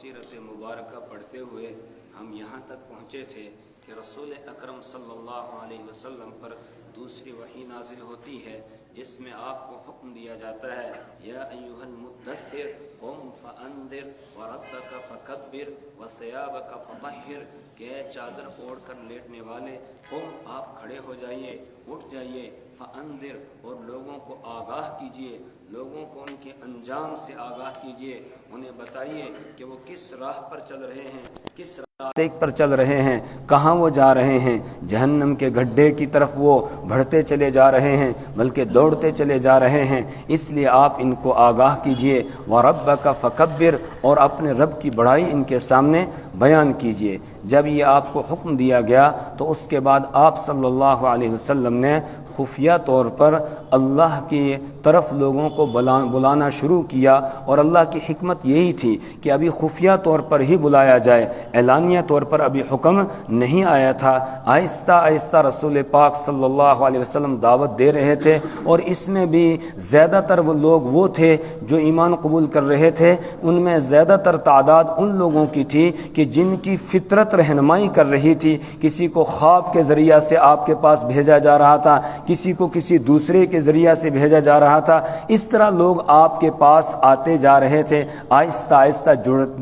سیرت مبارکہ پڑھتے ہوئے ہم یہاں تک پہنچے تھے کہ رسول اکرم صلی اللہ علیہ وسلم پر دوسری وحی نازل ہوتی ہے جس میں آپ کو حکم دیا جاتا ہے یا ایھا المدثر قم فانذر وربک فکبر وثیابک فطہر کہ چادر اوڑھ کر لیٹنے والے قم آپ کھڑے ہو جائیے، اٹھ جائیے، فانذر اور لوگوں کو آگاہ کیجیے، لوگوں کو ان کے انجام سے آگاہ کیجیے، انہیں بتائیے کہ وہ کس راہ پر چل رہے ہیں، کس راستے پر چل رہے ہیں، کہاں وہ جا رہے ہیں، جہنم کے گڈھے کی طرف وہ بڑھتے چلے جا رہے ہیں بلکہ دوڑتے چلے جا رہے ہیں، اس لیے آپ ان کو آگاہ کیجیے، وَرَبَّكَ فَكَبِّرْ اور اپنے رب کی بڑائی ان کے سامنے بیان کیجیے۔ جب یہ آپ کو حکم دیا گیا تو اس کے بعد آپ صلی اللہ علیہ وسلم نے خفیہ طور پر اللہ کی طرف لوگوں کو بلانا شروع کیا، اور اللہ کی حکمت یہی تھی کہ ابھی خفیہ طور پر ہی بلایا جائے، اعلانیہ طور پر ابھی حکم نہیں آیا تھا۔ آہستہ آہستہ رسول پاک صلی اللہ علیہ وسلم دعوت دے رہے تھے، اور اس میں بھی زیادہ تر وہ لوگ وہ تھے جو ایمان قبول کر رہے تھے، ان میں زیادہ تر تعداد ان لوگوں کی تھی کہ جن کی فطرت رہنمائی کر رہی تھی، کسی کو خواب کے ذریعہ سے آپ کے پاس بھیجا جا رہا تھا، کسی کو کسی دوسرے کے ذریعہ سے بھیجا جا رہا تھا، اس طرح لوگ آپ کے پاس آتے جا رہے تھے، آہستہ آہستہ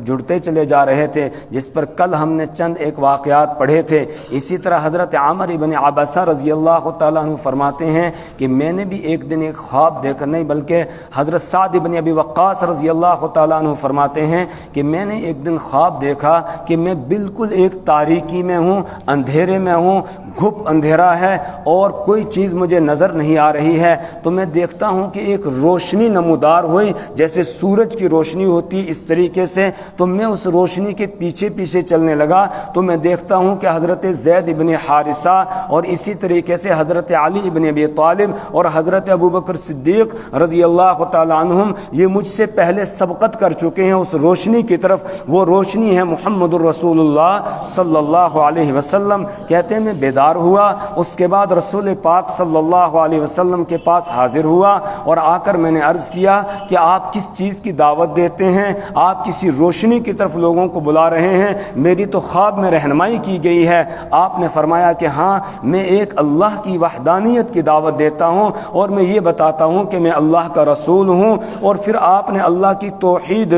جڑتے چلے جا رہے تھے، جس پر کل ہم نے چند ایک واقعات پڑھے تھے۔ اسی طرح حضرت عامر بن عبسہ رضی اللہ تعالیٰ عنہ فرماتے ہیں کہ میں نے بھی ایک دن ایک خواب دیکھا، نہیں بلکہ حضرت سعد بن ابی وقاص رضی اللہ تعالیٰ عنہ فرماتے ہیں کہ میں نے ایک دن خواب دیکھا کہ میں بالکل ایک تاریکی میں ہوں، اندھیرے میں ہوں، گھپ اندھیرا ہے اور کوئی چیز مجھے نظر نہیں آ رہی ہے، تو میں دیکھتا ہوں کہ ایک روشنی نمودار ہوئی جیسے سورج کی روشنی ہوتی اس طریقے سے، تو میں اس روشنی کے پیچھے پیچھے چلنے لگا، تو میں دیکھتا ہوں کہ حضرت زید بن حارثہ اور اسی طریقے سے حضرت علی بن ابی طالب اور حضرت ابوبکر صدیق رضی اللہ تعالی عنہم یہ مجھ سے پہلے سبقت کر چکے ہیں اس روشنی کی طرف، وہ روشنی ہے محمد الرسول اللہ صلی اللہ علیہ وسلم۔ کہتے ہیں میں بیدار ہوا، اس کے بعد رسول پاک صلی اللہ علیہ وسلم کے پاس حاضر ہوا اور آ کر میں نے عرض کیا کہ آپ کس چیز کی دعوت دیتے ہیں، آپ کسی روشنی کی طرف لوگوں کو بلا رہے ہیں، میری تو خواب میں رہنمائی کی گئی ہے۔ آپ نے فرمایا کہ ہاں میں ایک اللہ کی وحدانیت کی دعوت دیتا ہوں اور میں یہ بتاتا ہوں کہ میں اللہ کا رسول ہوں، اور پھر آپ نے اللہ کی توحید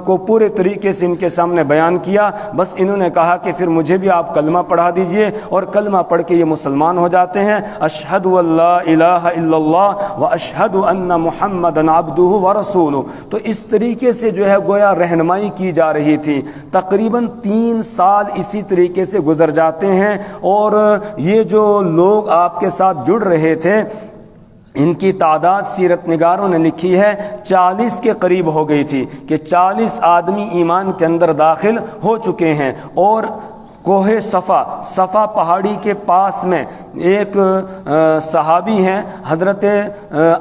کو پورے طریقے سے ان کے سامنے بیان کیا۔ بس انہوں نے کہا کہ پھر مجھے بھی آپ کلمہ پڑھا دیجئے، اور کلمہ پڑھ کے یہ مسلمان ہو جاتے ہیں، اشہد ان لا الہ الا اللہ و اشہد ان محمدًا عبدہ و رسولہ۔ تو اس طریقے سے جو ہے گویا رہنمائی کی جا رہی تھی۔ تقریباً 3 سال اسی طریقے سے گزر جاتے ہیں، اور یہ جو لوگ آپ کے ساتھ جڑ رہے تھے ان کی تعداد سیرت نگاروں نے لکھی ہے 40 کے قریب ہو گئی تھی، کہ 40 آدمی ایمان کے اندر داخل ہو چکے ہیں۔ اور کوہ صفا پہاڑی کے پاس میں ایک صحابی ہیں حضرت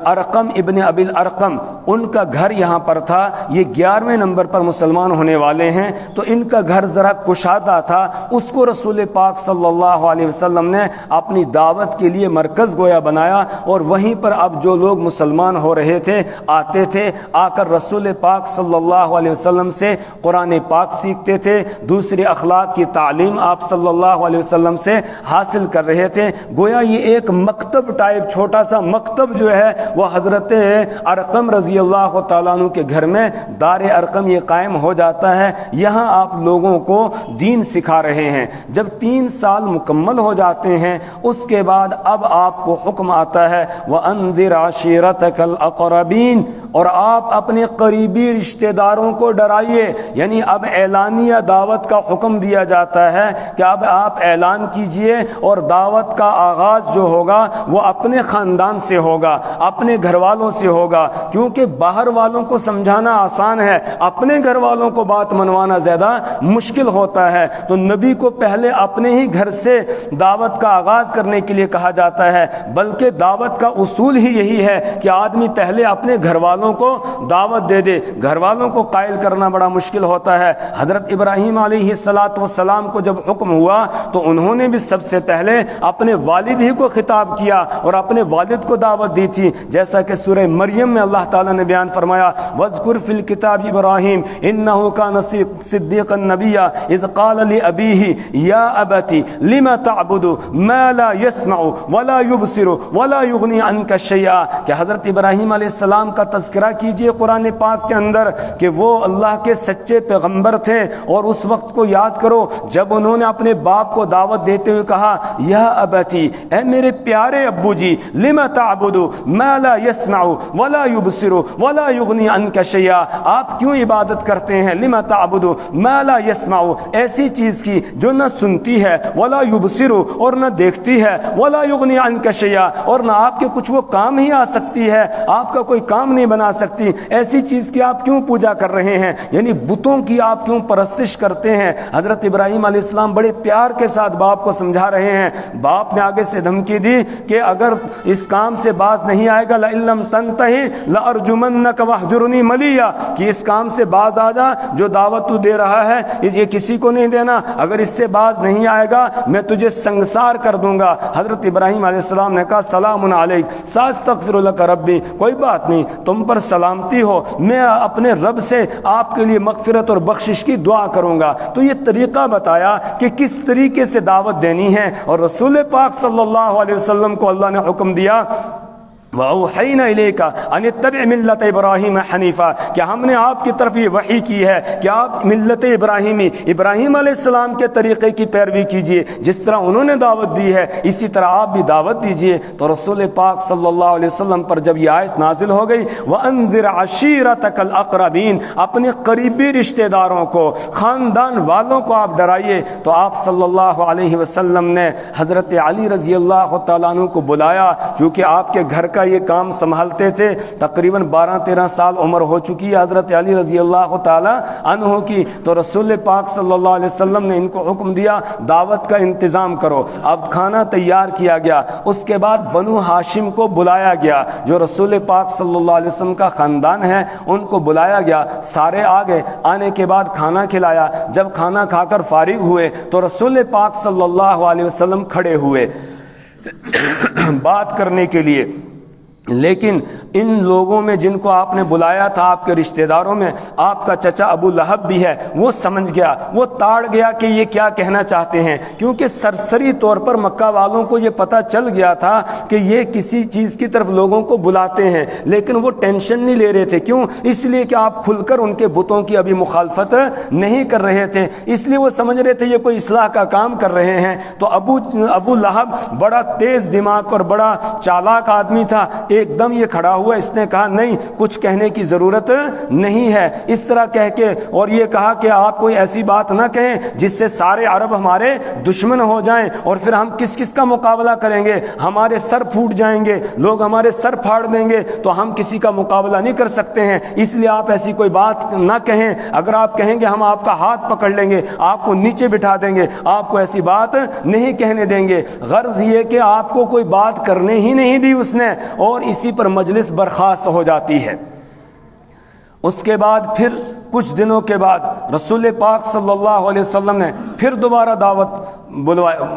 ارقم ابن ابی الارقم، ان کا گھر یہاں پر تھا، یہ 11ویں نمبر پر مسلمان ہونے والے ہیں، تو ان کا گھر ذرا کشادہ تھا، اس کو رسول پاک صلی اللہ علیہ وسلم نے اپنی دعوت کے لیے مرکز گویا بنایا، اور وہیں پر اب جو لوگ مسلمان ہو رہے تھے آتے تھے، آ کر رسول پاک صلی اللہ علیہ وسلم سے قرآن پاک سیکھتے تھے، دوسری اخلاق کی تعلیم آپ صلی اللہ علیہ وسلم سے حاصل کر رہے تھے۔ گویا یہ ایک مکتب ٹائپ چھوٹا سا مکتب جو ہے وہ حضرت ارقم رضی اللہ تعالیٰ عنہ کے گھر میں دار ارقم یہ قائم ہو جاتا ہے، یہاں آپ لوگوں کو دین سکھا رہے ہیں۔ جب 3 سال مکمل ہو جاتے ہیں اس کے بعد اب آپ کو حکم آتا ہے وَأَنذِرْ عَشِيرَتَكَ الْأَقْرَبِينَ، اور آپ اپنے قریبی رشتہ داروں کو ڈرائیے، یعنی اب اعلانیہ دعوت کا حکم دیا جاتا ہے کہ اب آپ اعلان کیجئے، اور دعوت کا آغاز جو ہوگا وہ اپنے خاندان سے ہوگا، اپنے گھر والوں سے ہوگا، کیونکہ باہر والوں کو سمجھانا آسان ہے، اپنے گھر والوں کو بات منوانا زیادہ مشکل ہوتا ہے۔ تو نبی کو پہلے اپنے ہی گھر سے دعوت کا آغاز کرنے کے لیے کہا جاتا ہے، بلکہ دعوت کا اصول ہی یہی ہے کہ آدمی پہلے اپنے گھر والوں کو دعوت دے دے، گھر والوں کو قائل کرنا بڑا مشکل ہوتا ہے۔ حضرت ابراہیم علیہ السلام کو جب حکم ہوا تو انہوں نے بھی سب سے پہلے اپنے والد ہی کو خطاب کیا اور اپنے والد کو دعوت دی تھی، جیسا کہ سورہ مریم میں اللہ تعالیٰ نے بیان فرمایا وَاذْكُرْ فِي الْكِتَابِ إِبْرَاهِيمَ إِنَّهُ كَانَ صِدِّيقًا نَبِيًّا إِذْ قَالَ لِأَبِيهِ يَا أَبَتِ لِمَ تَعْبُدُ مَا لَا يَسْمَعُ وَلَا يُبْصِرُ وَلَا يُغْنِي عَنْكَ شَيْئًا، کہ حضرت ابراہیم علیہ السلام کا تذکرہ کیجئے قرآن پاک کے اندر کہ وہ اللہ کے سچے پیغمبر تھے، اور اس وقت کو یاد کرو جب انہوں نے اپنے باپ کو دعوت دیتے ہوئے کہا یا ابتی، اے میرے پیارے ابو جی، لما تعبد ما لا يسمع ولا يبصر ولا يغني عنك شيئا، آپ کیوں عبادت کرتے ہیں؟ لما تعبد ما لا يسمع، ایسی چیز کی جو نہ سنتی ہے، ولا يبصر اور نہ دیکھتی ہے، ولا يغني عنك شيئا اور نہ آپ کے کچھ وہ کام ہی آ سکتی ہے، آپ کا کوئی کام نہیں بنا سکتی، ایسی چیز کی آپ کیوں پوجا کر رہے ہیں؟ یعنی بتوں کی آپ کیوں پرستش کرتے ہیں؟ حضرت ابراہیم علیہ السلام بڑے پیار کے ساتھ باپ کو سمجھا رہے ہیں۔ باپ نے آگے سے دھمکی دی کہ اگر اس کام سے باز نہیں آئے گا لَإِن لَّمْ تَنْتَهِ لَأَرْجُمَنَّكَ وَاهْجُرْنِي مَلِيًّا، کہ اس کام سے باز آ جا، جو دعوت تو دے رہا ہے یہ کسی کو نہیں دینا، اگر اس سے باز نہیں آئے گا میں تجھے سنگسار کر دوں گا۔ حضرت ابراہیم علیہ السلام نے کہا سلام علیک ساستغفر لک ربی، کوئی بات نہیں، تم پر سلامتی ہو، میں اپنے رب سے آپ کے لیے مغفرت اور بخشش کی دعا کروں گا۔ تو یہ طریقہ بتایا کہ کس طریقے سے دعوت دینی ہے، اور رسول پاک صلی اللہ علیہ وسلم کو اللہ نے حکم دیا وَأَوْحَيْنَا إِلَيْكَ أَنِ اتَّبِعْ مِلَّةَ إِبْرَاهِيمَ حَنِيفًا، کہ ہم نے آپ کی طرف یہ وحی کی ہے کہ آپ ملت ابراہیمی، ابراہیم علیہ السلام کے طریقے کی پیروی کیجئے، جس طرح انہوں نے دعوت دی ہے اسی طرح آپ بھی دعوت دیجئے۔ تو رسول پاک صلی اللہ علیہ وسلم پر جب یہ آیت نازل ہو گئی وَأَنذِرْ عَشِيرَتَكَ الْأَقْرَبِينَ، اپنے قریبی رشتہ داروں کو، خاندان والوں کو آپ ڈرائیے، تو آپ صلی اللہ علیہ وسلم نے حضرت علی رضی اللہ تعالیٰ عنہ کو بلایا، کیونکہ آپ کے گھر کا یہ کام سنبھالتے تھے، تقریباً 12-13 سال عمر ہو چکی ہے حضرت علی رضی اللہ تعالی عنہ کی۔ تو رسول پاک صلی اللہ علیہ وسلم نے ان کو حکم دیا دعوت کا انتظام کرو۔ اب کھانا تیار کیا گیا، اس کے بعد بنو ہاشم کو بلایا گیا، جو رسول پاک صلی اللہ علیہ وسلم کا خاندان ہے، ان کو بلایا گیا، سارے آ گئے، آنے کے بعد کھانا کھلایا۔ جب کھانا کھا کر فارغ ہوئے تو رسول پاک صلی اللہ علیہ وسلم کھڑے ہوئے بات کرنے کے لیے، لیکن ان لوگوں میں جن کو آپ نے بلایا تھا، آپ کے رشتہ داروں میں آپ کا چچا ابو لہب بھی ہے، وہ سمجھ گیا، وہ تاڑ گیا کہ یہ کیا کہنا چاہتے ہیں، کیونکہ سرسری طور پر مکہ والوں کو یہ پتہ چل گیا تھا کہ یہ کسی چیز کی طرف لوگوں کو بلاتے ہیں، لیکن وہ ٹینشن نہیں لے رہے تھے۔ کیوں؟ اس لیے کہ آپ کھل کر ان کے بتوں کی ابھی مخالفت نہیں کر رہے تھے، اس لیے وہ سمجھ رہے تھے یہ کوئی اصلاح کا کام کر رہے ہیں۔ تو ابو لہب بڑا تیز دماغ اور بڑا چالاک آدمی تھا، ایک دم یہ کھڑا ہوا، اس نے کہا نہیں، کچھ کہنے کی ضرورت نہیں ہے، اس طرح کہہ کے، اور یہ کہا کہ آپ کوئی ایسی بات نہ کہیں جس سے سارے عرب ہمارے دشمن ہو جائیں، اور پھر ہم کس کس کا مقابلہ کریں گے، ہمارے سر پھوٹ جائیں گے، لوگ ہمارے سر پھاڑ دیں گے، تو ہم کسی کا مقابلہ نہیں کر سکتے ہیں، اس لیے آپ ایسی کوئی بات نہ کہیں، اگر آپ کہیں گے ہم آپ کا ہاتھ پکڑ لیں گے، آپ کو نیچے بٹھا دیں گے، آپ کو ایسی بات نہیں کہنے دیں گے۔ غرض یہ کہ آپ کو کوئی بات کرنے ہی نہیں دی اس نے، اور اسی پر مجلس برخاست ہو جاتی ہے۔ اس کے بعد پھر کچھ دنوں کے بعد رسول پاک صلی اللہ علیہ وسلم نے پھر دوبارہ دعوت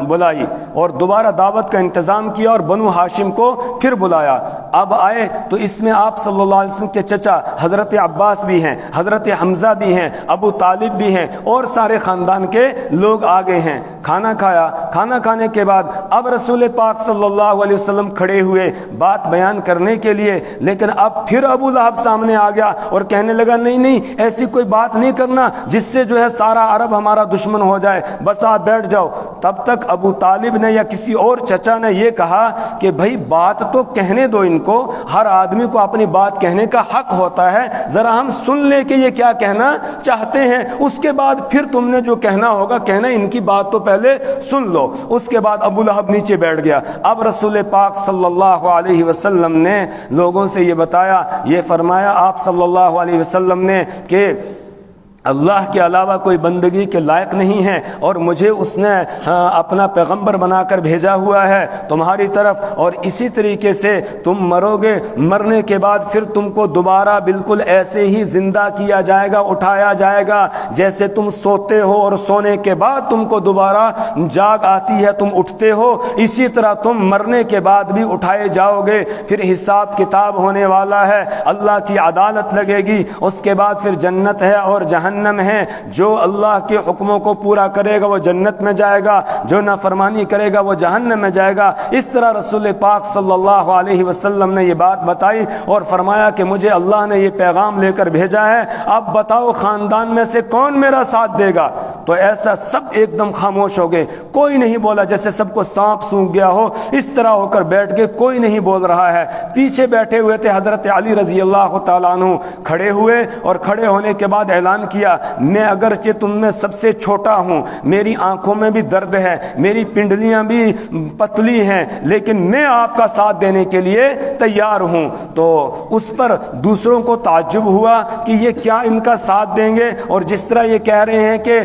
بلائی اور دوبارہ دعوت کا انتظام کیا، اور بنو ہاشم کو پھر بلایا۔ اب آئے تو اس میں آپ صلی اللہ علیہ وسلم کے چچا حضرت عباس بھی ہیں، حضرت حمزہ بھی ہیں، ابو طالب بھی ہیں، اور سارے خاندان کے لوگ آ گئے ہیں۔ کھانا کھایا، کھانا کھانے کے بعد اب رسول پاک صلی اللہ علیہ وسلم کھڑے ہوئے بات بیان کرنے کے لیے، لیکن اب پھر ابو لہب سامنے آ گیا اور کہنے لگا نہیں نہیں، ایسی کوئی بات نہیں کرنا جس سے جو ہے سارا عرب ہمارا دشمن ہو جائے، بس آپ بیٹھ جاؤ۔ تب تک ابو طالب نے یا کسی اور چچا نے یہ کہا کہ بھائی بات تو کہنے دو ان کو، ہر آدمی کو اپنی بات کہنے کا حق ہوتا ہے، ذرا ہم سن لے کہ یہ کیا کہنا چاہتے ہیں، اس کے بعد پھر تم نے جو کہنا ہوگا کہنا، ان کی بات تو پہلے سن لو۔ اس کے بعد ابو لہب نیچے بیٹھ گیا۔ اب رسول پاک صلی اللہ علیہ وسلم نے لوگوں سے یہ بتایا، یہ فرمایا آپ صلی اللہ علیہ وسلم نے کہ اللہ کے علاوہ کوئی بندگی کے لائق نہیں ہے اور مجھے اس نے اپنا پیغمبر بنا کر بھیجا ہوا ہے تمہاری طرف، اور اسی طریقے سے تم مرو گے، مرنے کے بعد پھر تم کو دوبارہ بالکل ایسے ہی زندہ کیا جائے گا، اٹھایا جائے گا جیسے تم سوتے ہو اور سونے کے بعد تم کو دوبارہ جاگ آتی ہے، تم اٹھتے ہو، اسی طرح تم مرنے کے بعد بھی اٹھائے جاؤ گے۔ پھر حساب کتاب ہونے والا ہے، اللہ کی عدالت لگے گی، اس کے بعد پھر جنت ہے اور جہنم ہے۔ جو اللہ کے حکموں کو پورا کرے گا وہ جنت میں جائے گا، جو نافرمانی کرے گا وہ جہنم میں جائے گا۔ اس طرح رسول پاک صلی اللہ علیہ وسلم نے یہ بات بتائی اور فرمایا کہ مجھے اللہ نے یہ پیغام لے کر بھیجا ہے، اب بتاؤ خاندان میں سے کون میرا ساتھ دے گا؟ تو ایسا سب ایک دم خاموش ہو گئے، کوئی نہیں بولا، جیسے سب کو سانپ سونگ گیا ہو اس طرح ہو کر بیٹھ گئے، کوئی نہیں بول رہا ہے۔ پیچھے بیٹھے ہوئے تھے حضرت علی رضی اللہ تعالیٰ عنہ، کھڑے ہوئے اور کھڑے ہونے کے بعد اعلان کیا، میں اگرچہ تم میں سب سے چھوٹا ہوں، میری آنکھوں میں بھی درد ہے، میری پنڈلیاں بھی پتلی ہیں، لیکن میں آپ کا ساتھ دینے کے لیے تیار ہوں۔ تو اس پر دوسروں کو تعجب ہوا کہ یہ کیا ان کا ساتھ دیں گے، اور جس طرح یہ کہہ رہے ہیں کہ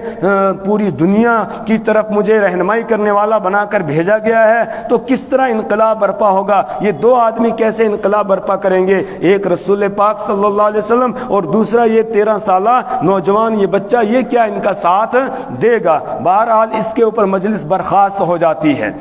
پوری دنیا کی طرف مجھے رہنمائی کرنے والا بنا کر بھیجا گیا ہے، تو کس طرح انقلاب برپا ہوگا؟ یہ دو آدمی کیسے انقلاب برپا کریں گے؟ ایک رسول پاک صلی اللہ علیہ وسلم اور دوسرا یہ 13 سالہ نوجوان، یہ بچہ، یہ کیا ان کا ساتھ دے گا؟ بہرحال اس کے اوپر مجلس برخاست ہو جاتی ہے۔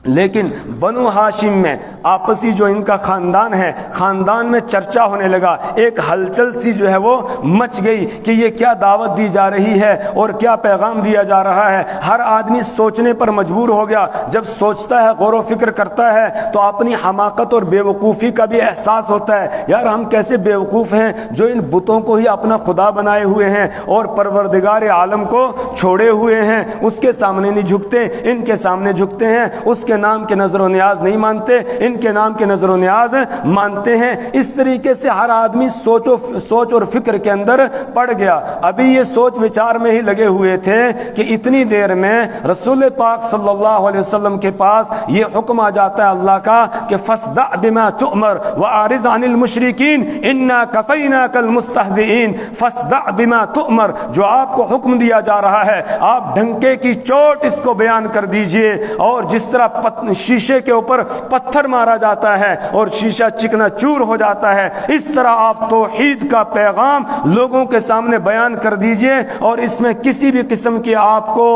لیکن بنو ہاشم میں آپسی جو ان کا خاندان ہے، خاندان میں چرچا ہونے لگا، ایک ہلچل سی جو ہے وہ مچ گئی کہ یہ کیا دعوت دی جا رہی ہے اور کیا پیغام دیا جا رہا ہے۔ ہر آدمی سوچنے پر مجبور ہو گیا، جب سوچتا ہے، غور و فکر کرتا ہے تو اپنی حماقت اور بیوقوفی کا بھی احساس ہوتا ہے، یار ہم کیسے بیوقوف ہیں جو ان بتوں کو ہی اپنا خدا بنائے ہوئے ہیں اور پروردگار عالم کو چھوڑے ہوئے ہیں، اس کے سامنے نہیں جھکتے، ان کے سامنے جھکتے ہیں، اس کے نام کے نظر و نیاز نہیں مانتے، ان کے نام کے نظر و نیاز مانتے ہیں۔ اس طریقے سے ہر آدمی سوچ اور فکر کے اندر پڑ گیا۔ ابھی یہ سوچ وچار میں ہی لگے ہوئے تھے کہ اتنی دیر میں رسول پاک صلی اللہ علیہ وسلم کے پاس یہ حکم آ جاتا ہے اللہ کا کہ فَاصْدَعْ بِمَا تُؤْمَرْ وَأَعْرِضْ عَنِ الْمُشْرِكِينَ إِنَّا كَفَيْنَاكَ الْمُسْتَهْزِئِينَ۔ فَاصْدَعْ بِمَا تُؤْمَرْ، جو آپ کو حکم دیا جا رہا ہے آپ ڈنکے کی چوٹ اس کو بیان کر دیجئے، اور جس طرح شیشے کے اوپر پتھر مارا جاتا ہے اور شیشہ چکنا چور ہو جاتا ہے، اس طرح آپ توحید کا پیغام لوگوں کے سامنے بیان کر دیجئے، اور اس میں کسی بھی قسم کی آپ کو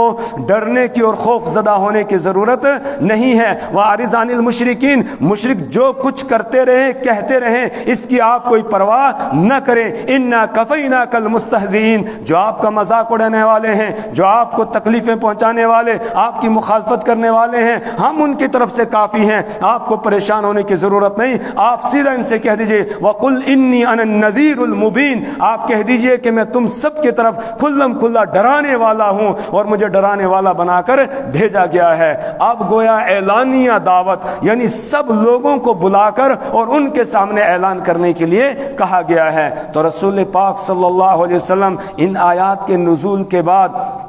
ڈرنے کی اور خوف زدہ ہونے کی ضرورت نہیں ہے۔ وَأَعْرِضْ عَنِ الْمُشْرِكِينَ، مشرک جو کچھ کرتے رہیں کہتے رہیں اس کی آپ کوئی پرواہ نہ کریں۔ إِنَّا كَفَيْنَاكَ الْمُسْتَهْزِئِينَ، جو آپ کا مذاق اڑانے والے ہیں، جو آپ کو تکلیفیں پہنچانے والے، آپ کی مخالفت کرنے والے ہیں، ہم ان کی طرف سے کافی ہیں، آپ کو پریشان ہونے کی ضرورت نہیں۔ آپ سیدھا ان سے کہہ دیجئے وَقُلْ إِنِّي أَنَا النَّذِيرُ الْمُبِينُ، آپ کہہ دیجئے کہ میں تم سب کی طرف کھلم کھلا ڈرانے والا ہوں اور مجھے ڈرانے والا بنا کر بھیجا گیا ہے۔ اب گویا اعلانیہ دعوت، یعنی سب لوگوں کو بلا کر اور ان کے سامنے اعلان کرنے کے لیے کہا گیا ہے۔ تو رسول پاک صلی اللہ علیہ وسلم ان آیات کے نزول کے بعد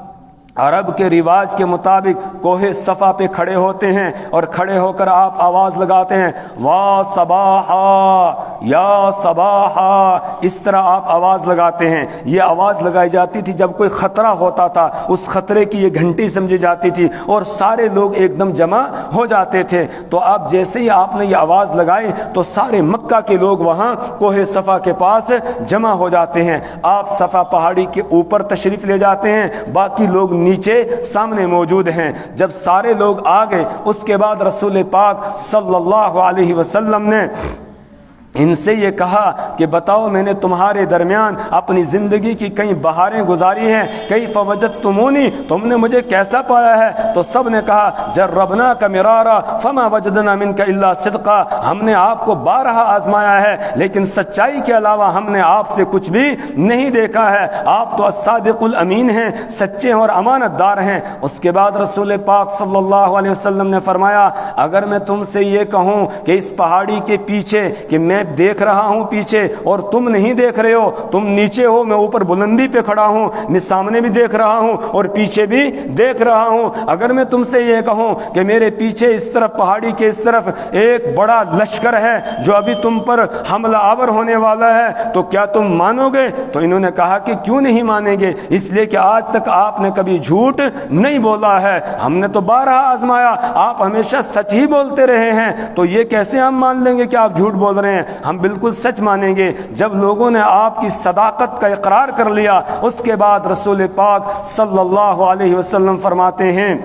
عرب کے رواج کے مطابق کوہ صفا پہ کھڑے ہوتے ہیں، اور کھڑے ہو کر آپ آواز لگاتے ہیں وا صباحا یا صباحا، اس طرح آپ آواز لگاتے ہیں۔ یہ آواز لگائی جاتی تھی جب کوئی خطرہ ہوتا تھا، اس خطرے کی یہ گھنٹی سمجھی جاتی تھی اور سارے لوگ ایک دم جمع ہو جاتے تھے۔ تو آپ جیسے ہی آپ نے یہ آواز لگائی تو سارے مکہ کے لوگ وہاں کوہ صفا کے پاس جمع ہو جاتے ہیں۔ آپ صفا پہاڑی کے اوپر تشریف لے جاتے ہیں، باقی لوگ نیچے سامنے موجود ہیں۔ جب سارے لوگ آ گئے اس کے بعد رسول پاک صلی اللہ علیہ وسلم نے ان سے یہ کہا کہ بتاؤ میں نے تمہارے درمیان اپنی زندگی کی کئی بہاریں گزاری ہیں، کئی فوجدتمونی، تم نے مجھے کیسا پایا ہے؟ تو سب نے کہا جربناک مرارا فما وجدنا منک الا صدقا، ہم نے آپ کو بارہا آزمایا ہے لیکن سچائی کے علاوہ ہم نے آپ سے کچھ بھی نہیں دیکھا ہے، آپ تو الصادق الامین ہیں، سچے اور امانت دار ہیں۔ اس کے بعد رسول پاک صلی اللہ علیہ وسلم نے فرمایا اگر میں تم سے یہ کہوں کہ اس پہاڑی کے پیچھے کہ میں دیکھ رہا ہوں پیچھے اور تم نہیں دیکھ رہے ہو, تم نیچے ہو, میں اوپر بلندی پہ کھڑا ہوں, میں سامنے بھی دیکھ رہا ہوں اور پیچھے بھی دیکھ رہا ہوں. اگر میں تم سے یہ کہوں کہ میرے پیچھے اس طرف پہاڑی کے اس طرف ایک بڑا لشکر ہے جو ابھی تم پر حملہ آور ہونے والا ہے, تو کیا تم مانو گے؟ تو انہوں نے کہا کہ کیوں نہیں مانیں گے, اس لیے کہ آج تک آپ نے کبھی جھوٹ نہیں بولا ہے, ہم نے تو بارہا آزمایا, آپ ہمیشہ سچ ہی بولتے رہے ہیں, تو یہ کیسے ہم مان لیں گے کہ آپ جھوٹ بول رہے ہیں؟ ہم بالکل سچ مانیں گے. جب لوگوں نے آپ کی صداقت کا اقرار کر لیا, اس کے بعد رسول پاک صلی اللہ علیہ وسلم فرماتے ہیں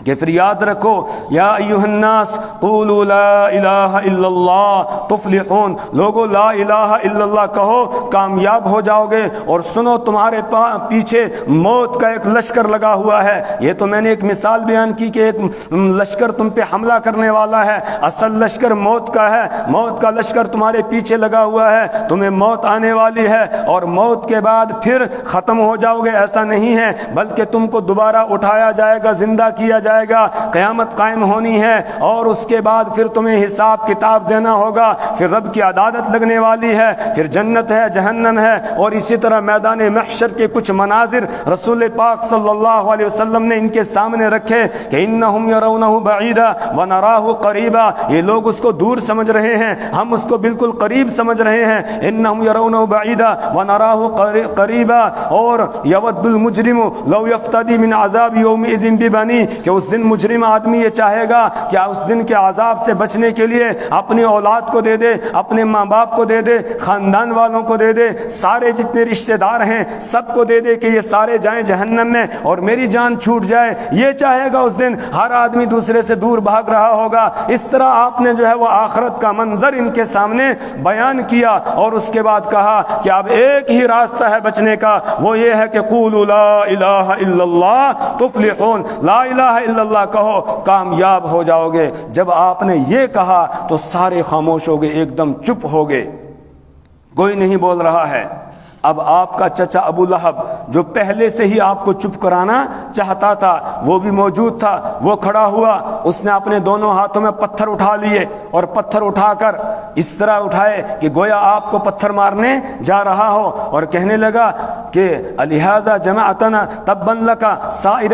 کہ پھر یاد رکھو, یا ایھا الناس قولوا لا الہ الا اللہ تفلحون, لوگو لا الہ الا اللہ کہو کامیاب ہو جاؤ گے. اور سنو تمہارے پیچھے موت کا ایک لشکر لگا ہوا ہے. یہ تو میں نے ایک مثال بیان کی کہ ایک لشکر تم پہ حملہ کرنے والا ہے, اصل لشکر موت کا ہے. موت کا لشکر تمہارے پیچھے لگا ہوا ہے, تمہیں موت آنے والی ہے اور موت کے بعد پھر ختم ہو جاؤ گے, ایسا نہیں ہے, بلکہ تم کو دوبارہ اٹھایا جائے گا, زندہ کیا جائے گا, قیامت قائم ہونی ہے اور اس کے بعد پھر تمہیں حساب کتاب دینا ہوگا, پھر رب کی عدالت لگنے والی ہے, پھر جنت ہے, جہنم ہے. اور اسی طرح میدان محشر کے کچھ مناظر رسول پاک صلی اللہ علیہ وسلم نے ان کے سامنے رکھے کہ انہم یرونہ بعیدا ونراہ قریبا, یہ لوگ اس کو دور سمجھ رہے ہیں, ہم اس کو بالکل قریب سمجھ رہے ہیں. انہم یرونہ بعیدا ونراہ قریبا, اور یود المجرم لو یفتدی من عذاب یومئذ ببنی, کہ اس دن مجرم آدمی یہ چاہے گا کہ اس دن کے عذاب سے بچنے کے لیے اپنی اولاد کو دے دے, اپنے ماں باپ کو دے دے, خاندان والوں کو دے دے, سارے جتنے رشتہ دار ہیں سب کو دے دے کہ یہ سارے جائیں جہنم میں اور میری جان چھوٹ جائے. یہ چاہے گا اس دن, ہر آدمی دوسرے سے دور بھاگ رہا ہوگا. اس طرح آپ نے جو ہے وہ آخرت کا منظر ان کے سامنے بیان کیا اور اس کے بعد کہا کہ اب ایک ہی راستہ ہے بچنے کا, وہ یہ ہے کہ قولوا لا الہ الا اللہ تفلحون, لا الہ الا اللہ کہو کامیاب ہو جاؤ گے. جب آپ نے یہ کہا تو سارے خاموش ہو گئے, ایک دم چپ ہو گئے, کوئی نہیں بول رہا ہے. اب آپ کا چچا ابو لہب جو پہلے سے ہی آپ کو چپ کرانا چاہتا تھا وہ بھی موجود تھا, وہ کھڑا ہوا, اس نے اپنے دونوں ہاتھوں میں پتھر اٹھا لیے اور پتھر اٹھا کر اس طرح اٹھائے کہ گویا آپ کو پتھر مارنے جا رہا ہو, اور کہنے لگا کہ الہذا جمعتنا تبا لک سائر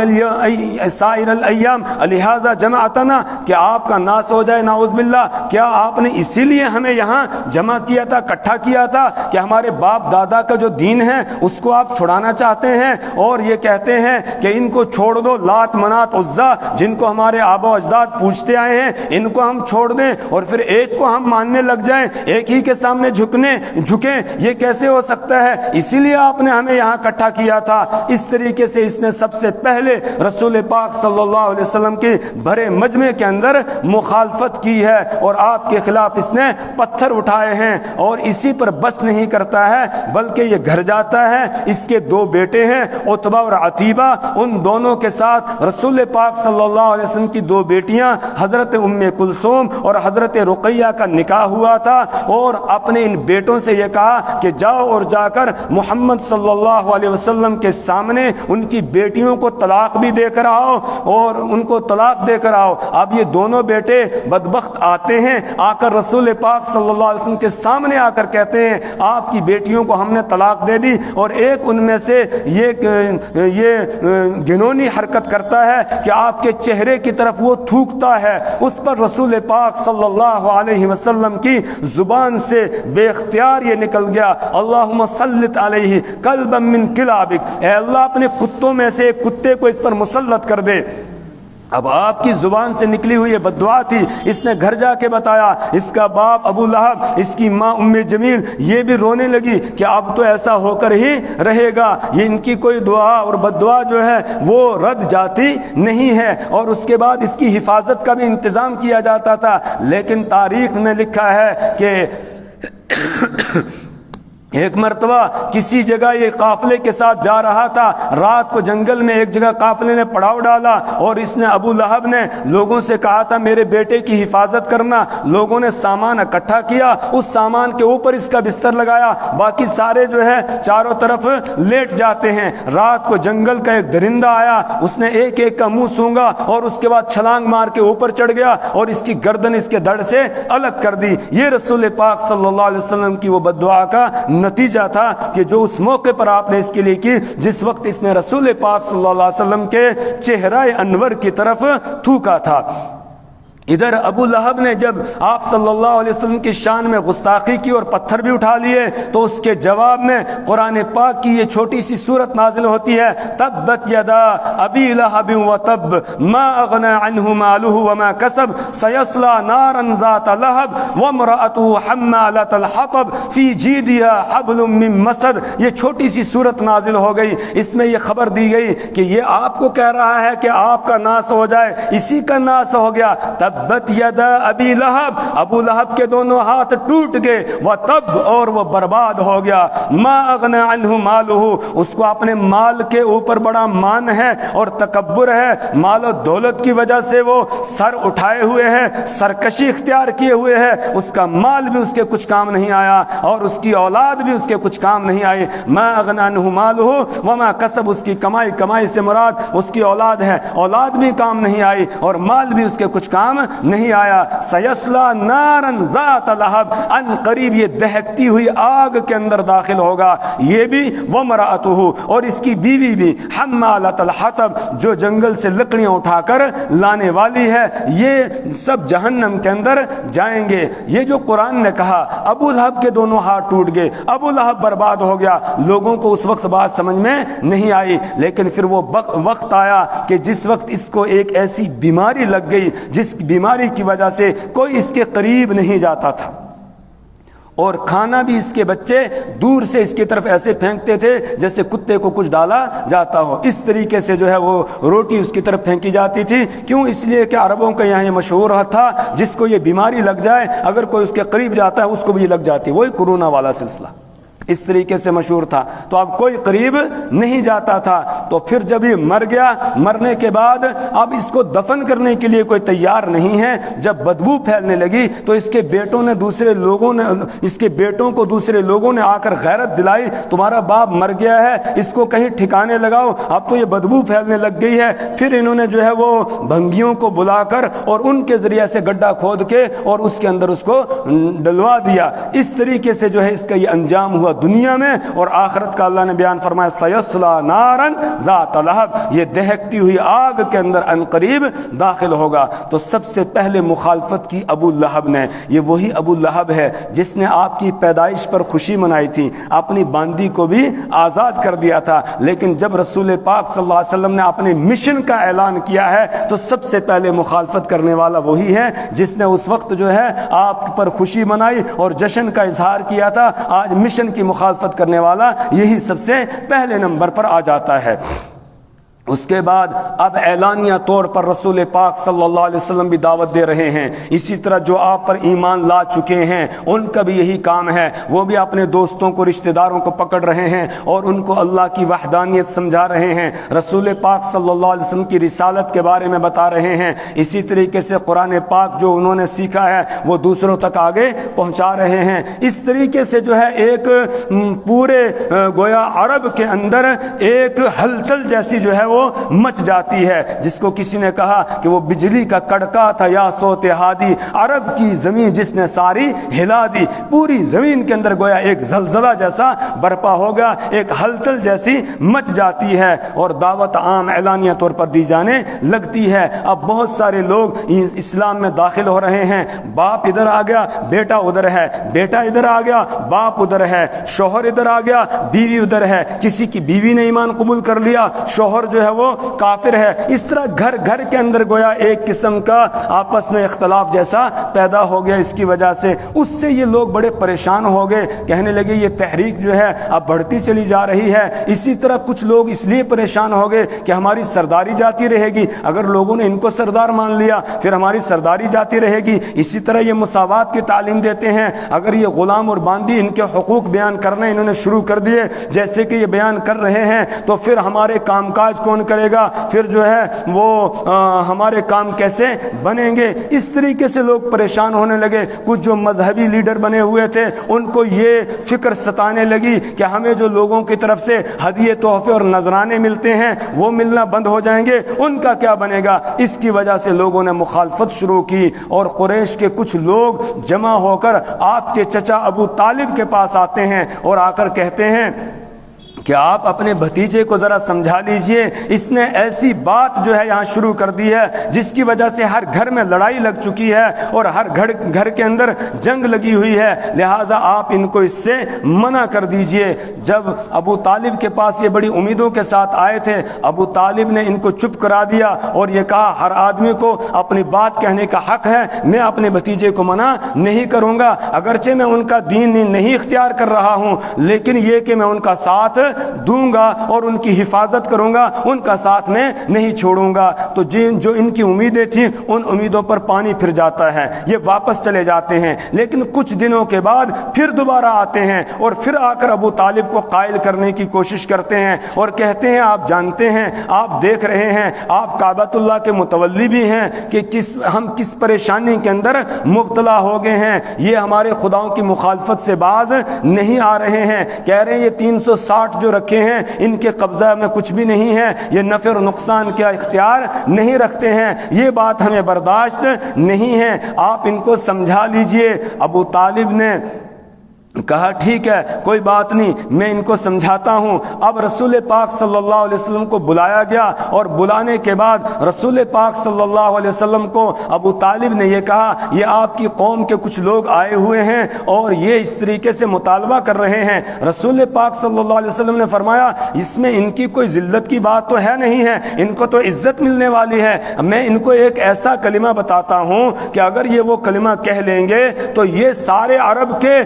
الایام, الہذا جمعتنا, کہ آپ کا ناس ہو جائے نعوذ باللہ, کیا آپ نے اسی لیے ہمیں یہاں جمع کیا تھا, اکٹھا کیا تھا کہ ہمارے باپ دادا کا جو دین ہے اس کو آپ چھڑانا چاہتے ہیں اور یہ کہتے ہیں کہ ان کو چھوڑ دو, لات منات عزا جن کو ہمارے آبا و اجداد پوجتے آئے ہیں ان کو ہم چھوڑ دیں اور پھر ایک کو ہم ماننے لگ جائیں, ایک ہی کے سامنے جھکیں, یہ کیسے ہو سکتا ہے؟ اسی لیے آپ نے ہمیں یہاں اکٹھا کیا تھا. اس طریقے سے اس نے سب سے پہلے رسول پاک صلی اللہ علیہ وسلم کے بھرے مجمع کے اندر مخالفت کی ہے اور آپ کے خلاف اس نے پتھر اٹھائے ہیں. اور اسی پر بس نہیں کرتا ہے بلکہ یہ گھر جاتا ہے, اس کے دو بیٹے ہیں عتبہ اور عتیبہ, ان دونوں کے ساتھ رسول پاک صلی اللہ علیہ وسلم کی دو بیٹیاں حضرت ام کلثوم اور حضرت رقیہ کا نکاح ہوا تھا, اور اپنے ان بیٹوں سے یہ کہا کہ جاؤ اور جا کر محمد صلی اللہ علیہ وسلم کے سامنے ان کی بیٹیوں کو طلاق بھی دے کر آؤ اور ان کو طلاق دے کر آؤ. اب یہ دونوں بیٹے بدبخت آتے ہیں, آ کر رسول پاک صلی اللہ علیہ وسلم کے سامنے آ کر کہتے ہیں آپ کی بیٹیوں کو ہم نے طلاق دے دی, اور ایک ان میں سے یہ گنونی حرکت کرتا ہے کہ آپ کے چہرے کی طرف وہ تھوکتا ہے. اس پر رسول پاک صلی اللہ علیہ وسلم کی زبان سے بے اختیار یہ نکل گیا, اللہم سلط علیہ کلبا من کلابک, اے اللہ اپنے کتوں میں سے ایک کتے کو اس پر مسلط کر دے. اب آپ کی زبان سے نکلی ہوئی یہ بددعا تھی, اس نے گھر جا کے بتایا, اس کا باپ ابو لہب, اس کی ماں ام جمیل یہ بھی رونے لگی کہ اب تو ایسا ہو کر ہی رہے گا, یہ ان کی کوئی دعا اور بددعا جو ہے وہ رد جاتی نہیں ہے. اور اس کے بعد اس کی حفاظت کا بھی انتظام کیا جاتا تھا, لیکن تاریخ میں لکھا ہے کہ ایک مرتبہ کسی جگہ یہ قافلے کے ساتھ جا رہا تھا، رات کو جنگل میں ایک جگہ قافلے نے پڑاؤ ڈالا اور اس نے ابو لہب نے لوگوں سے کہا تھا میرے بیٹے کی حفاظت کرنا۔ لوگوں نے سامان اکٹھا کیا، اس سامان کے اوپر اس کا بستر لگایا، باقی سارے جو ہے چاروں طرف لیٹ جاتے ہیں۔ رات کو جنگل کا ایک درندہ آیا، اس نے ایک ایک کا منہ سونگا اور اس کے بعد چھلانگ مار کے اوپر چڑھ گیا اور اس کی گردن اس کے دڑ سے الگ کر دی۔ یہ رسول پاک صلی اللہ علیہ وسلم کی وہ بد دعا کا نتیجہ تھا کہ جو اس موقع پر آپ نے اس کے لیے کی جس وقت اس نے رسول پاک صلی اللہ علیہ وسلم کے چہرہ انور کی طرف تھوکا تھا۔ ادھر ابو لہب نے جب آپ صلی اللہ علیہ وسلم کی شان میں گستاخی کی اور پتھر بھی اٹھا لیے تو اس کے جواب میں قرآن پاک کی یہ چھوٹی سی صورت نازل ہوتی ہے، تبت یدا ابی لہب وتب ما اغنى عنه ماله وما كسب سيصلى نارا ذات لہب وامرأته حمالة الحطب في جيدها حبل من مسد۔ یہ چھوٹی سی صورت نازل ہو گئی، اس میں یہ خبر دی گئی کہ یہ آپ کو کہہ رہا ہے کہ آپ کا ناس ہو جائے، اسی کا ناس ہو گیا۔ تبت یدا ابی لہب، ابو لہب کے دونوں ہاتھ ٹوٹ گئے، وتب اور وہ برباد ہو گیا۔ ما اغنى عنہ مالہ، اس کو اپنے مال کے اوپر بڑا مان ہے اور تکبر ہے، مال و دولت کی وجہ سے وہ سر اٹھائے ہوئے ہے، سرکشی اختیار کیے ہوئے ہے، اس کا مال بھی اس کے کچھ کام نہیں آیا اور اس کی اولاد بھی اس کے کچھ کام نہیں آئی۔ ما اغنى عنہ مالہ وما کسب، اس کی کمائی سے مراد اس کی اولاد ہے، اولاد بھی کام نہیں آئی اور مال بھی اس کے کچھ کام نہیں آیا۔ سیصلا نارا ذات لہب، ان قریب یہ دہکتی ہوئی آگ کے اندر داخل ہوگا، یہ بھی وامرأتہ، اور اس کی بیوی بھی، حمالۃ الحطب، جو جنگل سے لکڑیاں اٹھا کر لانے والی ہے، یہ سب جہنم کے اندر جائیں گے۔ یہ جو قرآن نے کہا ابو لہب کے دونوں ہاتھ ٹوٹ گئے، ابو لہب برباد ہو گیا، لوگوں کو اس وقت بات سمجھ میں نہیں آئی، لیکن پھر وہ وقت آیا کہ جس وقت اس کو ایک ایسی بیماری لگ گئی جس بیماری کی وجہ سے کوئی اس کے قریب نہیں جاتا تھا، اور کھانا بھی اس کے بچے دور سے اس کی طرف ایسے پھینکتے تھے جیسے کتے کو کچھ ڈالا جاتا ہو، اس طریقے سے جو ہے وہ روٹی اس کی طرف پھینکی جاتی تھی۔ کیوں؟ اس لیے کہ عربوں کا یہاں یہ مشہور تھا جس کو یہ بیماری لگ جائے اگر کوئی اس کے قریب جاتا ہے اس کو بھی لگ جاتی، وہی کورونا والا سلسلہ اس طریقے سے مشہور تھا۔ تو اب کوئی قریب نہیں جاتا تھا، تو پھر جب یہ مر گیا، مرنے کے بعد اب اس کو دفن کرنے کے لیے کوئی تیار نہیں ہے۔ جب بدبو پھیلنے لگی تو اس کے بیٹوں نے دوسرے لوگوں نے آ کر غیرت دلائی، تمہارا باپ مر گیا ہے، اس کو کہیں ٹھکانے لگاؤ، اب تو یہ بدبو پھیلنے لگ گئی ہے۔ پھر انہوں نے جو ہے وہ بھنگیوں کو بلا کر اور ان کے ذریعے سے گڈھا کھود کے اور اس کے اندر اس کو ڈلوا دیا۔ اس طریقے سے جو ہے اس کا یہ انجام ہوا دنیا میں، اور آخرت کا اللہ نے بیان فرمایا سیصلا نارا ذات لہب، یہ دہکتی ہوئی آگ کے اندر ان قریب داخل ہوگا۔ تو سب سے پہلے مخالفت کی ابو لہب نے، یہ وہی ابو لہب ہے جس نے آپ کی پیدائش پر خوشی منائی تھی، اپنی باندی کو بھی آزاد کر دیا تھا، لیکن جب رسول پاک صلی اللہ علیہ وسلم نے اپنے مشن کا اعلان کیا ہے تو سب سے پہلے مخالفت کرنے والا وہی ہے جس نے اس وقت جو ہے آپ پر خوشی منائی اور جشن کا اظہار کیا تھا۔ آج مشن کی مخالفت کرنے والا یہی سب سے پہلے نمبر پر آ جاتا ہے۔ اس کے بعد اب اعلانیہ طور پر رسول پاک صلی اللہ علیہ وسلم بھی دعوت دے رہے ہیں، اسی طرح جو آپ پر ایمان لا چکے ہیں ان کا بھی یہی کام ہے، وہ بھی اپنے دوستوں کو، رشتہ داروں کو پکڑ رہے ہیں اور ان کو اللہ کی وحدانیت سمجھا رہے ہیں، رسول پاک صلی اللہ علیہ وسلم کی رسالت کے بارے میں بتا رہے ہیں، اسی طریقے سے قرآن پاک جو انہوں نے سیکھا ہے وہ دوسروں تک آگے پہنچا رہے ہیں۔ اس طریقے سے جو ہے ایک پورے گویا عرب کے اندر ایک ہلچل جیسی جو ہے وہ مچ جاتی ہے، جس کو کسی نے کہا کہ وہ بجلی کا کڑکا تھا یا صوت ہادی، عرب کی زمین جس نے ساری ہلا دی، پوری زمین کے اندر گویا ایک زلزلہ جیسا برپا ہوگا، ایک ہلچل جیسی مچ جاتی ہے اور دعوت عام اعلانیہ طور پر دی جانے لگتی ہے۔ اب بہت سارے لوگ اسلام میں داخل ہو رہے ہیں، باپ ادھر آ گیا، بیٹا ادھر ہے، بیٹا ادھر آ گیا، باپ ادھر ہے، شوہر ادھر آ گیا، بیوی ادھر ہے، کسی کی بیوی نے ایمان قبول کر لیا، شوہر جو جو ہے وہ کافر ہے۔ اس طرح گھر گھر کے اندر گویا ایک قسم کا آپس میں اختلاف جیسا پیدا ہو گیا۔ اس کی وجہ سے اس سے یہ لوگ بڑے پریشان ہو گئے، کہنے لگے یہ تحریک جو ہے اب بڑھتی چلی جا رہی ہے۔ اسی طرح کچھ لوگ اس لیے پریشان ہو گئے کہ ہماری سرداری جاتی رہے گی، اگر لوگوں نے ان کو سردار مان لیا پھر ہماری سرداری جاتی رہے گی۔ اسی طرح یہ مساوات کی تعلیم دیتے ہیں، اگر یہ غلام اور باندی ان کے حقوق بیان کرنے انہوں نے شروع کر دیے جیسے کہ یہ بیان کر رہے ہیں تو پھر ہمارے کام کاج کون کرے گا، پھر جو ہے وہ ہمارے کام کیسے بنیں گے۔ اس طریقے سے لوگ پریشان ہونے لگے۔ کچھ جو مذہبی لیڈر بنے ہوئے تھے ان کو یہ فکر ستانے لگی کہ ہمیں جو لوگوں کی طرف سے ہدیے تحفے اور نذرانے ملتے ہیں وہ ملنا بند ہو جائیں گے، ان کا کیا بنے گا۔ اس کی وجہ سے لوگوں نے مخالفت شروع کی اور قریش کے کچھ لوگ جمع ہو کر آپ کے چچا ابو طالب کے پاس آتے ہیں اور آ کر کہتے ہیں کہ آپ اپنے بھتیجے کو ذرا سمجھا لیجئے، اس نے ایسی بات جو ہے یہاں شروع کر دی ہے جس کی وجہ سے ہر گھر میں لڑائی لگ چکی ہے اور ہر گھر کے اندر جنگ لگی ہوئی ہے، لہٰذا آپ ان کو اس سے منع کر دیجئے۔ جب ابو طالب کے پاس یہ بڑی امیدوں کے ساتھ آئے تھے، ابو طالب نے ان کو چپ کرا دیا اور یہ کہا ہر آدمی کو اپنی بات کہنے کا حق ہے، میں اپنے بھتیجے کو منع نہیں کروں گا، اگرچہ میں ان کا دین نہیں اختیار کر رہا ہوں لیکن یہ کہ میں ان کا ساتھ دوں گا اور ان کی حفاظت کروں گا، ان کا ساتھ میں نہیں چھوڑوں گا۔ تو جو ان کی امیدیں تھیں ان امیدوں پر پانی پھر جاتا ہے، یہ واپس چلے جاتے ہیں، لیکن کچھ دنوں کے بعد پھر دوبارہ آتے ہیں اور پھر آ کر ابو طالب کو قائل کرنے کی کوشش کرتے ہیں اور کہتے ہیں آپ جانتے ہیں، آپ دیکھ رہے ہیں، آپ کعبۃ اللہ کے متولی بھی ہیں کہ ہم کس پریشانی کے اندر مبتلا ہو گئے ہیں، یہ ہمارے خداؤں کی مخالفت سے باز نہیں آ رہے ہیں، کہہ رہے ہیں یہ 360 جو رکھے ہیں ان کے قبضہ میں کچھ بھی نہیں ہے، یہ نفع اور نقصان کا اختیار نہیں رکھتے ہیں، یہ بات ہمیں برداشت نہیں ہے، آپ ان کو سمجھا لیجئے۔ ابو طالب نے کہا ٹھیک ہے کوئی بات نہیں، میں ان کو سمجھاتا ہوں۔ اب رسول پاک صلی اللہ علیہ وسلم کو بلایا گیا اور بلانے کے بعد رسول پاک صلی اللہ علیہ وسلم کو ابو طالب نے یہ کہا یہ آپ کی قوم کے کچھ لوگ آئے ہوئے ہیں اور یہ اس طریقے سے مطالبہ کر رہے ہیں۔ رسول پاک صلی اللہ علیہ وسلم نے فرمایا اس میں ان کی کوئی ذلت کی بات تو ہے نہیں ہے، ان کو تو عزت ملنے والی ہے، میں ان کو ایک ایسا کلمہ بتاتا ہوں کہ اگر یہ وہ کلمہ کہہ لیں گے تو یہ سارے عرب کے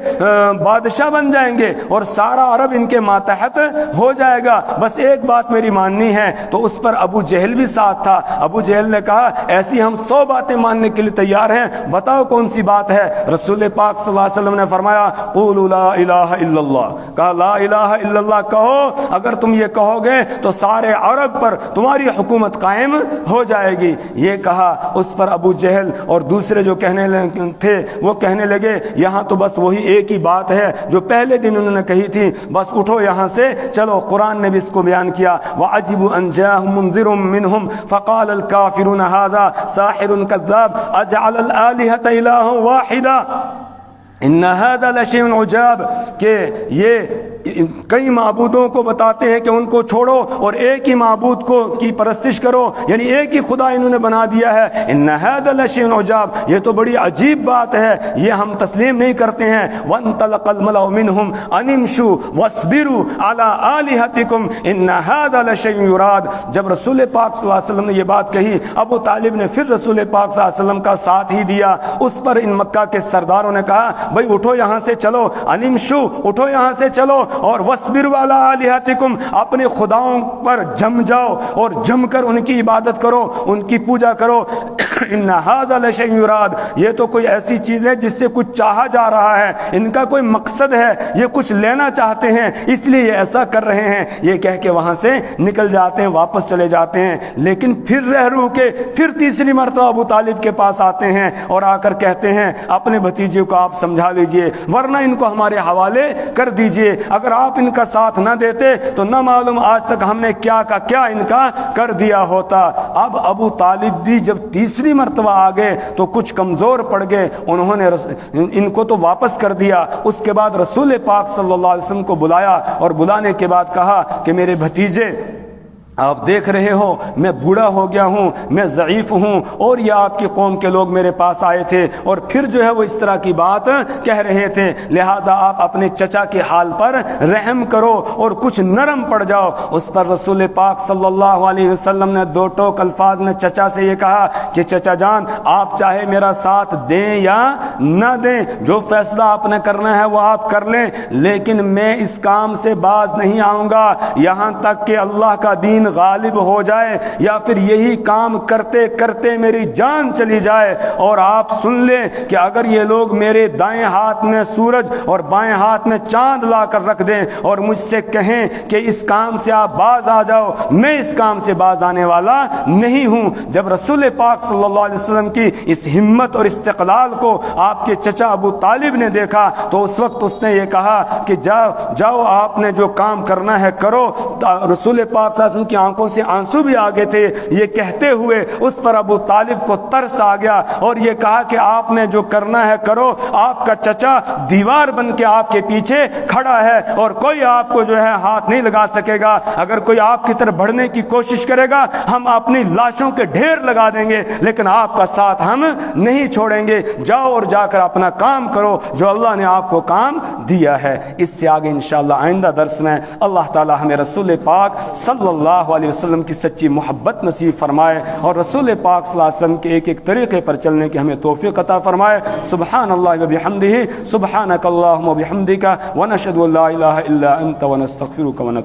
بادشاہ بن جائیں گے اور سارا عرب ان کے ماتحت ہو جائے گا، بس ایک بات میری ماننی ہے۔ تو اس پر ابو جہل بھی ساتھ تھا، ابو جہل نے کہا ایسی ہم 100 باتیں ماننے کے لیے تیار ہیں، بتاؤ کون سی بات ہے۔ رسول پاک صلی اللہ علیہ وسلم نے فرمایا قولوا لا الہ الا اللہ، کہا لا الہ الا اللہ کہو، اگر تم یہ کہو گے تو سارے عرب پر تمہاری حکومت قائم ہو جائے گی۔ یہ کہا، اس پر ابو جہل اور دوسرے جو کہنے تھے وہ کہنے لگے یہاں تو بس وہی ایک ہی بات ہے جو پہلے دن انہوں نے کہی تھی، بس اٹھو یہاں سے چلو۔ قرآن نے بھی اس کو بیان کیا وَعَجِبُوا أَن جَاءَهُم مُنذِرٌ مِّنْهُمْ فَقَالَ الْكَافِرُونَ هَٰذَا سَاحِرٌ كَذَّابٌ أَجَعَلَ الْآلِهَةَ إِلَٰهًا وَاحِدًا إِنَّ هَٰذَا لَشَيْءٌ عُجَابٌ کہ یہ کئی معبودوں کو بتاتے ہیں کہ ان کو چھوڑو اور ایک ہی معبود کو کی پرستش کرو، یعنی ایک ہی خدا انہوں نے بنا دیا ہے۔ ان ھذا لشیء عجاب، یہ تو بڑی عجیب بات ہے، یہ ہم تسلیم نہیں کرتے ہیں۔ وانطلق الملأ منهم ان امشوا واصبروا على آلهتكم ان ھذا لشیء یراد۔ جب رسول پاک صلی اللہ علیہ وسلم نے یہ بات کہی، ابو طالب نے پھر رسول پاک صلی اللہ علیہ وسلم کا ساتھ ہی دیا۔ اس پر ان مکہ کے سرداروں نے کہا بھائی اٹھو یہاں سے چلو، ان امشوا اٹھو یہاں سے چلو، اور وَاصْبِرُوا عَلَىٰ آلِهَتِكُمْ اپنے خداؤں پر جم جاؤ اور جم کر ان کی عبادت کرو، ان کی پوجا کرو۔ ان ھذا لشیء یراد، یہ تو کوئی ایسی چیز ہے جس سے کچھ چاہا جا رہا ہے، ان کا کوئی مقصد ہے، یہ کچھ لینا چاہتے ہیں اس لیے یہ ایسا کر رہے ہیں۔ یہ کہہ کے وہاں سے نکل جاتے ہیں، واپس چلے جاتے ہیں۔ لیکن پھر رہ رو کے پھر تیسری مرتبہ ابو طالب کے پاس آتے ہیں اور آ کر کہتے ہیں اپنے بھتیجے کو آپ سمجھا لیجئے ورنہ ان کو ہمارے حوالے کر دیجئے، اگر آپ ان کا ساتھ نہ دیتے تو نہ معلوم آج تک ہم نے کیا کا کیا ان کا کر دیا ہوتا۔ اب ابو طالب بھی جب تیسری مرتبہ آ گئے تو کچھ کمزور پڑ گئے، انہوں نے ان کو تو واپس کر دیا۔ اس کے بعد رسول پاک صلی اللہ علیہ وسلم کو بلایا اور بلانے کے بعد کہا کہ میرے بھتیجے آپ دیکھ رہے ہو میں بوڑھا ہو گیا ہوں، میں ضعیف ہوں، اور یہ آپ کی قوم کے لوگ میرے پاس آئے تھے اور پھر جو ہے وہ اس طرح کی بات کہہ رہے تھے، لہٰذا آپ اپنے چچا کے حال پر رحم کرو اور کچھ نرم پڑ جاؤ۔ اس پر رسول پاک صلی اللہ علیہ وسلم نے دو ٹوک الفاظ میں چچا سے یہ کہا کہ چچا جان آپ چاہے میرا ساتھ دیں یا نہ دیں، جو فیصلہ آپ نے کرنا ہے وہ آپ کر لیں، لیکن میں اس کام سے باز نہیں آؤں گا یہاں تک کہ اللہ کا دین غالب ہو جائے، یا پھر یہی کام کرتے کرتے میری جان چلی جائے۔ اور آپ سن لیں کہ اگر یہ لوگ میرے دائیں ہاتھ میں سورج اور بائیں ہاتھ میں چاند لا کر رکھ دیں اور مجھ سے کہیں کہ اس کام سے آپ باز آ جاؤ، میں اس کام سے باز آنے والا نہیں ہوں۔ جب رسول پاک صلی اللہ علیہ وسلم کی اس ہمت اور استقلال کو آپ کے چچا ابو طالب نے دیکھا تو اس وقت اس نے یہ کہا کہ جاؤ آپ نے جو کام کرنا ہے کرو۔ رسول پاک صلی اللہ علیہ وسلم کی آنکھوں سے آنسو بھی آگے تھے، یہ کہتے ہوئے اس پر ابو طالب کو ترس آ گیا اور یہ کہا کہ آپ نے جو کرنا ہے کرو، آپ کا چچا دیوار بن کے آپ کے پیچھے کھڑا ہے اور کوئی آپ کو جو ہے ہاتھ نہیں لگا سکے گا، اگر کوئی آپ کی طرف بڑھنے کی کوشش کرے گا ہم اپنی لاشوں کے ڈھیر لگا دیں گے، لیکن آپ کا ساتھ ہم نہیں چھوڑیں گے، جاؤ اور جا کر اپنا کام کرو جو اللہ نے آپ کو کام دیا ہے۔ اس سے آگے انشاءاللہ آئندہ درس میں اللہ تعالی ہمیں رسول پاک صلی اللہ علیہ وسلم کی سچی محبت نصیب فرمائے اور رسول پاک صلی اللہ علیہ وسلم کے ایک ایک طریقے پر چلنے کی ہمیں توفیق عطا فرمائے۔ سبحان اللہ و بحمدہ، سبحانک اللہم و بحمدک، ونشہد ان لا الہ الا انت ونستغفرک ونتوب